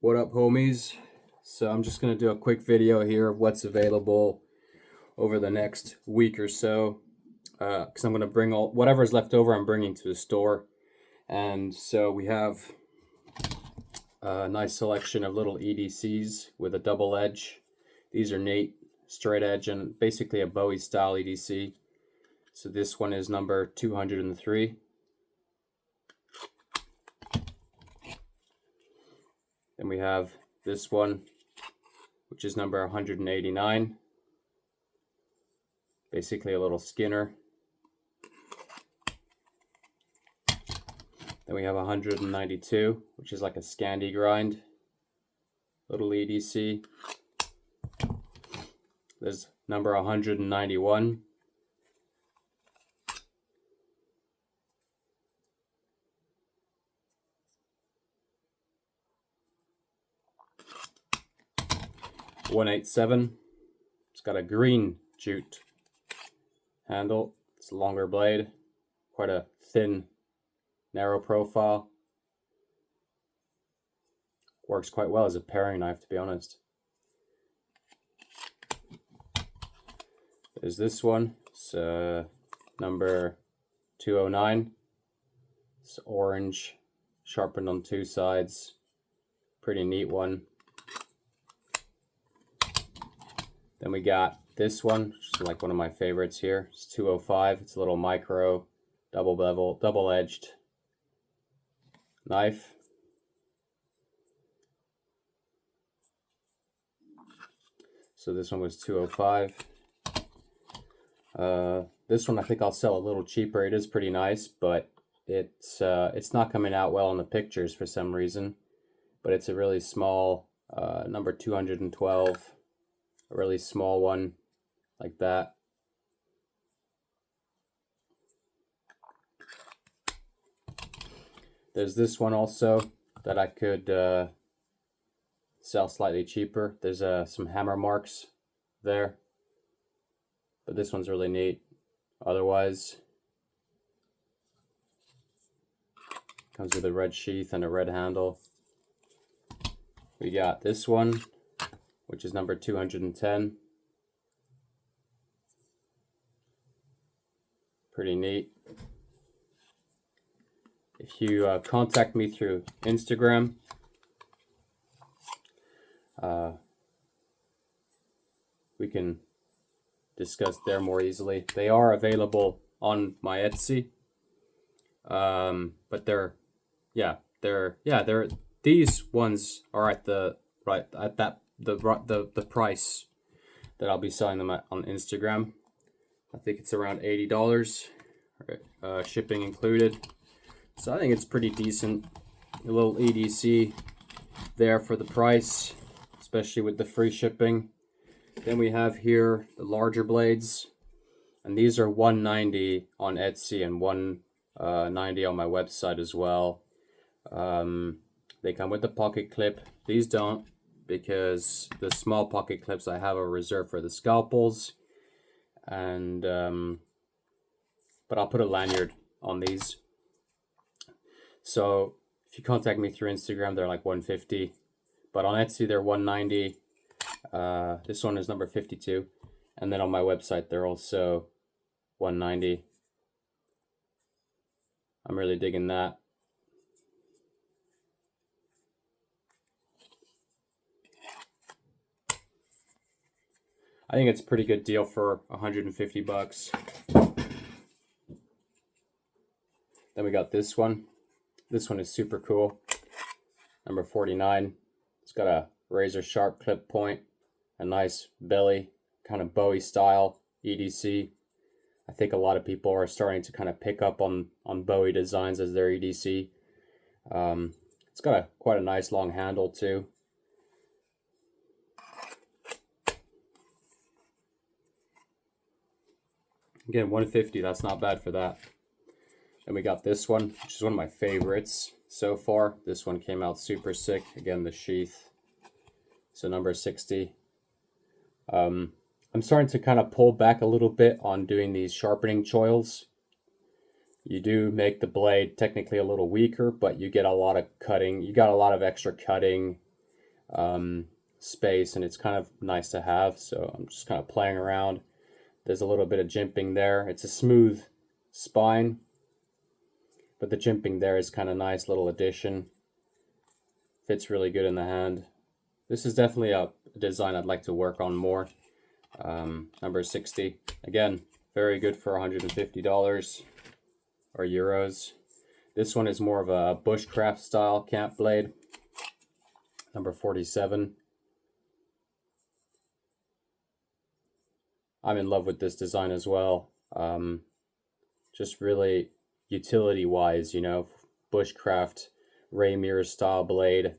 What up, homies? So I'm just gonna do a quick video here of what's available over the next week or so, because I'm gonna bring all whatever's left over. I'm bringing to the store, and so we have a nice selection of little EDCs with a double edge. These are Nate straight edge and basically a Bowie style EDC. So this one is number 203. Then we have this one, which is number 189. Basically a little Skinner. Then we have 192, which is like a Scandi grind, little EDC. There's number 191. .187. It's got a green jute handle. It's a longer blade, quite a thin, narrow profile. Works quite well as a paring knife, to be honest. There's this one. It's number 209. It's orange, sharpened on two sides. Pretty neat one. Then we got this one, which is like one of my favorites here. It's 205. It's a little micro, double-edged knife. So this one was 205. This one I think I'll sell a little cheaper. It is pretty nice, but it's not coming out well in the pictures for some reason. But it's a really small number 212. A really small one like that. There's this one also that I could sell slightly cheaper. There's some hammer marks there, but this one's really neat. Otherwise, comes with a red sheath and a red handle. We got this one, which is number 210. Pretty neat. If you contact me through Instagram, we can discuss there more easily. They are available on my Etsy, but these ones are at the price that I'll be selling them at on Instagram. I think it's around $80, shipping included. So I think it's pretty decent. A little EDC there for the price, especially with the free shipping. Then we have here the larger blades, and these are $190 on Etsy and $190 on my website as well. They come with the pocket clip. These don't, because the small pocket clips I have are reserved for the scalpels, and but I'll put a lanyard on these. So if you contact me through Instagram, they're like $150, but on Etsy they're $190. This one is number 52, and then on my website they're also $190. I'm really digging that. I think it's a pretty good deal for $150. Then we got this one. This one is super cool. Number 49. It's got a razor sharp clip point, a nice belly, kind of Bowie style EDC. I think a lot of people are starting to kind of pick up on Bowie designs as their EDC. It's got quite a nice long handle too. Again, $150, that's not bad for that. And we got this one, which is one of my favorites so far. This one came out super sick. Again, the sheath. So number 60. I'm starting to kind of pull back a little bit on doing these sharpening choils. You do make the blade technically a little weaker, but you get a lot of cutting. You got a lot of extra cutting space, and it's kind of nice to have. So I'm just kind of playing around. There's a little bit of jimping there. It's a smooth spine, but the jimping there is kind of nice little addition. Fits really good in the hand. This is definitely a design I'd like to work on more. Number 60. Again, very good for $150 or euros. This one is more of a bushcraft style camp blade. Number 47. I'm in love with this design as well. Just really utility wise, you know, bushcraft Rainier style blade.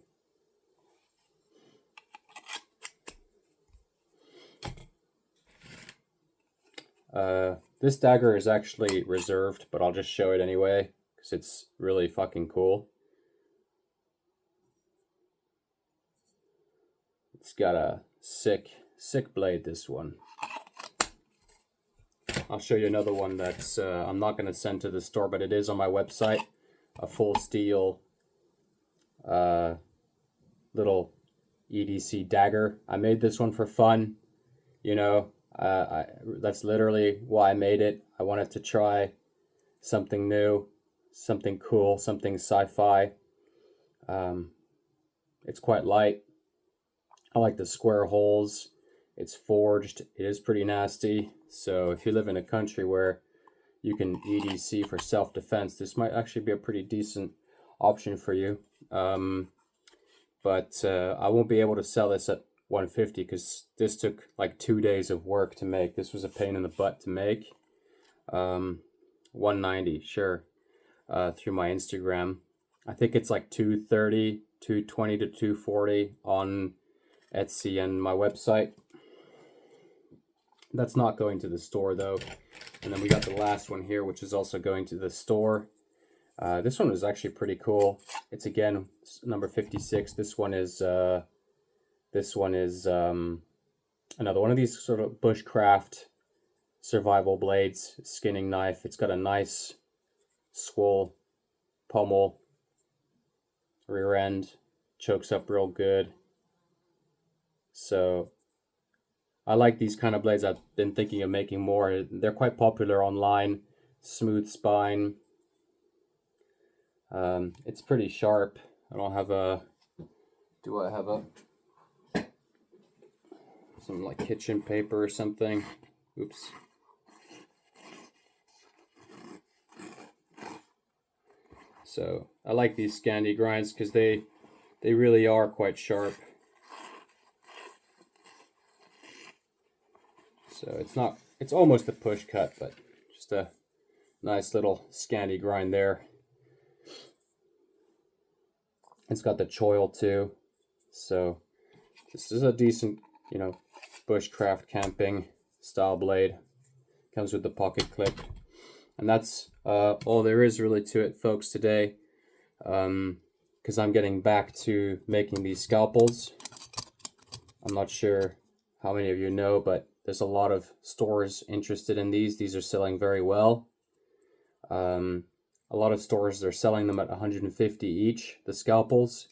This dagger is actually reserved, but I'll just show it anyway because it's really fucking cool. It's got a sick blade, this one. I'll show you another one that's I'm not going to send to the store, but it is on my website. A full steel little EDC dagger. I made this one for fun, you know. That's literally why I made it. I wanted to try something new, something cool, something sci-fi. It's quite light. I like the square holes. It's forged. It is pretty nasty. So if you live in a country where you can EDC for self-defense, this might actually be a pretty decent option for you. But I won't be able to sell this at $150 because this took like 2 days of work to make. This was a pain in the butt to make. $190, sure, through my Instagram. I think it's like $230, $220 to $240 on Etsy and my website. That's not going to the store though. And then we got the last one here, which is also going to the store. This one was actually pretty cool. It's again number 56. This one is another one of these sort of bushcraft survival blades, skinning knife. It's got a nice swole pommel, rear end, chokes up real good. So I like these kind of blades. I've been thinking of making more. They're quite popular online. Smooth spine. It's pretty sharp. I don't have a... Do I have a... some like kitchen paper or something? Oops. So I like these Scandi grinds because they really are quite sharp. So it's almost a push cut, but just a nice little Scandi grind there. It's got the choil too. So this is a decent, you know, bushcraft camping style blade. Comes with the pocket clip. And that's all there is really to it, folks, today. Because I'm getting back to making these scalpels. I'm not sure how many of you know, but there's a lot of stores interested in these. These are selling very well. A lot of stores are selling them at $150 each, the scalpels.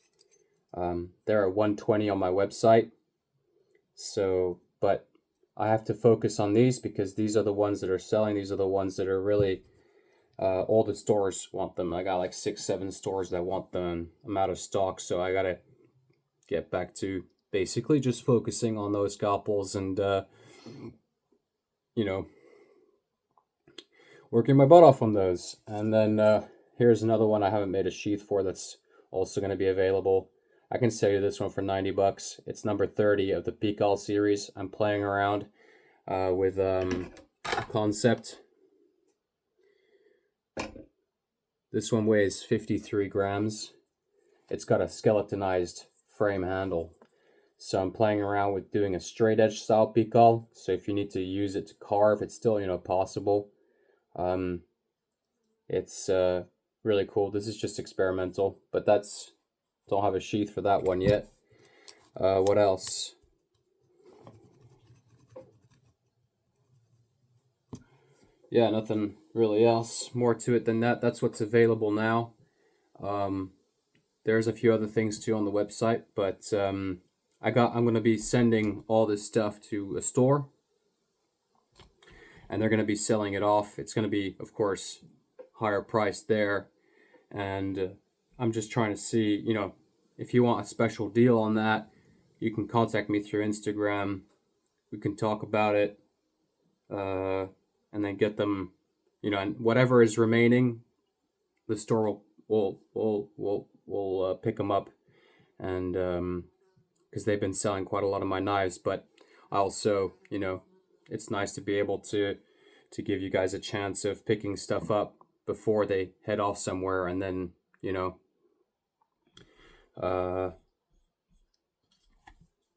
They're at $120 on my website. So, but I have to focus on these because these are the ones that are selling. These are the ones that are really, all the stores want them. I got like 6-7 stores that want them. I'm out of stock, so I gotta get back to basically just focusing on those scalpels and, you know, working my butt off on those. And then here's another one I haven't made a sheath for that's also going to be available. I can sell you this one for $90. It's number 30 of the Pikal series. I'm playing around with a concept. This one weighs 53 grams. It's got a skeletonized frame handle. So I'm playing around with doing a straight edge style Pikal. So if you need to use it to carve, it's still, you know, possible. It's really cool. This is just experimental, but don't have a sheath for that one yet. What else? Yeah, nothing really else more to it than that. That's what's available now. There's a few other things too on the website, but I'm going to be sending all this stuff to a store, and they're going to be selling it off. It's going to be, of course, higher price there. And I'm just trying to see, if you want a special deal on that, you can contact me through Instagram. We can talk about it, and then get them, and whatever is remaining, the store will pick them up, and because they've been selling quite a lot of my knives. But also, it's nice to be able to give you guys a chance of picking stuff up before they head off somewhere, and then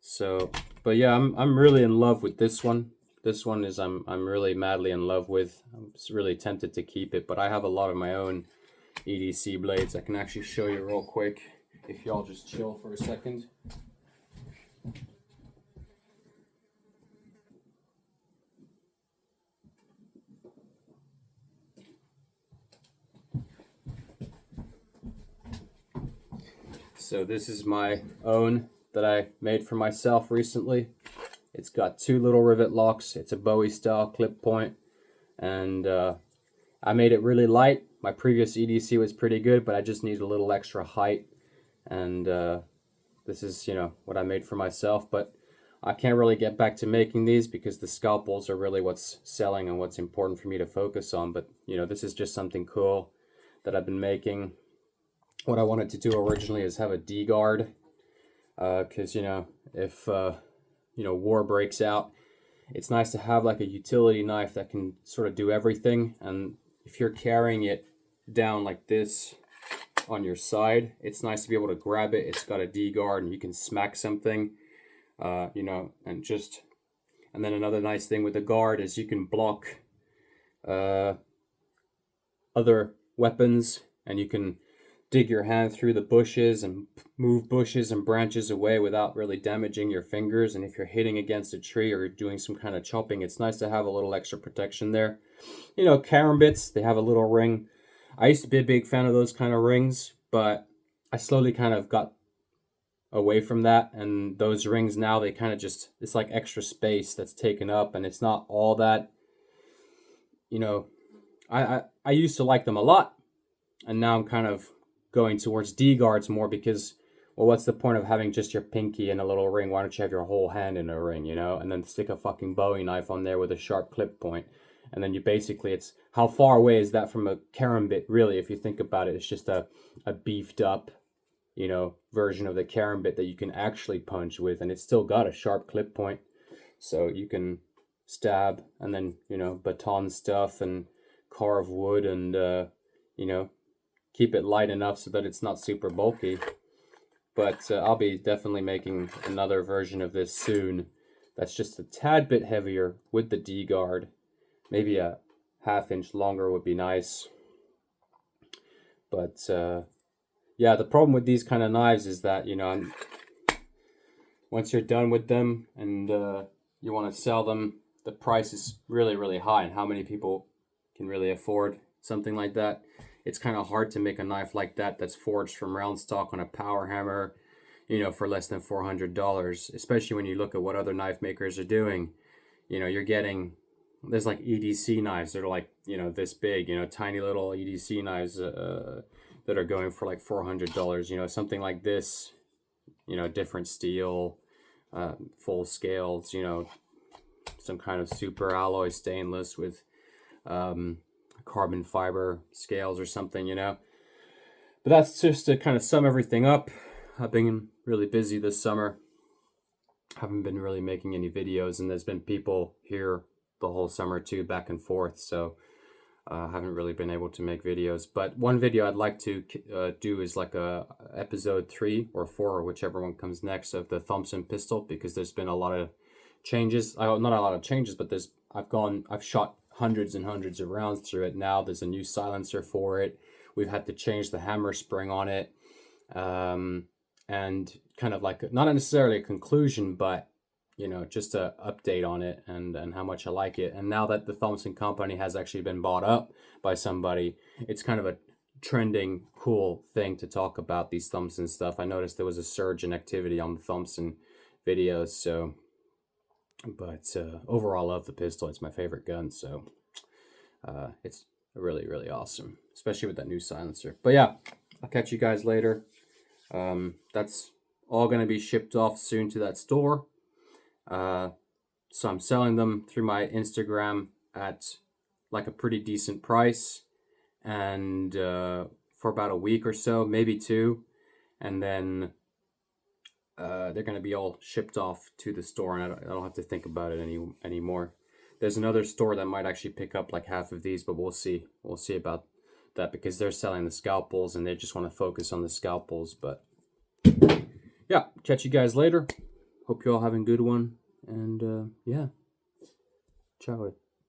so, but yeah, I'm really in love with this one. This one is I'm really madly in love with. I'm just really tempted to keep it, but I have a lot of my own EDC blades. I can actually show you real quick if y'all just chill for a second. So this is my own that I made for myself recently. It's got 2 little rivet locks. It's a Bowie style clip point, and I made it really light. My previous EDC was pretty good, but I just need a little extra height, and this is what I made for myself. But I can't really get back to making these because the scalpels are really what's selling and what's important for me to focus on. But this is just something cool that I've been making. What I wanted to do originally is have a D-guard, because if war breaks out, it's nice to have like a utility knife that can sort of do everything. And if you're carrying it down like this on your side, it's nice to be able to grab it. It's got a D-guard and you can smack something, and then another nice thing with the guard is you can block other weapons, and you can dig your hand through the bushes and move bushes and branches away without really damaging your fingers. And if you're hitting against a tree or doing some kind of chopping, it's nice to have a little extra protection there. Karambits, they have a little ring. I used to be a big fan of those kind of rings, but I slowly kind of got away from that. And those rings now, they kind of just, it's like extra space that's taken up, and it's not all that, I used to like them a lot, and now I'm kind of going towards D-guards more because, well, what's the point of having just your pinky in a little ring? Why don't you have your whole hand in a ring, and then stick a fucking Bowie knife on there with a sharp clip point? And then you basically, it's, how far away is that from a karambit, really? If you think about it, it's just a beefed up, version of the karambit that you can actually punch with, and it's still got a sharp clip point. So you can stab and then, baton stuff and carve wood and, keep it light enough so that it's not super bulky. But I'll be definitely making another version of this soon that's just a tad bit heavier with the D-guard. Maybe a ½ inch longer would be nice. But yeah, the problem with these kind of knives is that, once you're done with them and you want to sell them, the price is really, really high. And how many people can really afford something like that? It's kind of hard to make a knife like that that's forged from round stock on a power hammer, for less than $400, especially when you look at what other knife makers are doing. You're getting, there's like EDC knives that are like, this big, tiny little EDC knives that are going for like $400, something like this, different steel, full scales, some kind of super alloy stainless with carbon fiber scales or something, But that's just to kind of sum everything up. I've been really busy this summer. Haven't been really making any videos, and there's been people here the whole summer too, back and forth. So haven't really been able to make videos. But one video I'd like to do is like a episode 3 or 4, or whichever one comes next, of the Thompson pistol, because there's been a lot of changes. Not a lot of changes, but I've shot hundreds and hundreds of rounds through it. Now there's a new silencer for it. We've had to change the hammer spring on it, and kind of like, not necessarily a conclusion, but just a update on it and how much I like it. And now that the Thompson company has actually been bought up by somebody, it's kind of a trending, cool thing to talk about, these Thompson stuff. I noticed there was a surge in activity on the Thompson videos. So, but overall, I love the pistol. It's my favorite gun. So it's really, really awesome, especially with that new silencer. But yeah, I'll catch you guys later. That's all going to be shipped off soon to that store. So I'm selling them through my Instagram at like a pretty decent price, and for about a week or so, maybe 2, and then they're going to be all shipped off to the store, and I don't have to think about it anymore. There's another store that might actually pick up like half of these, but we'll see. We'll see about that, because they're selling the scalpels and they just want to focus on the scalpels. But yeah, catch you guys later. Hope you all having a good one, and yeah, ciao.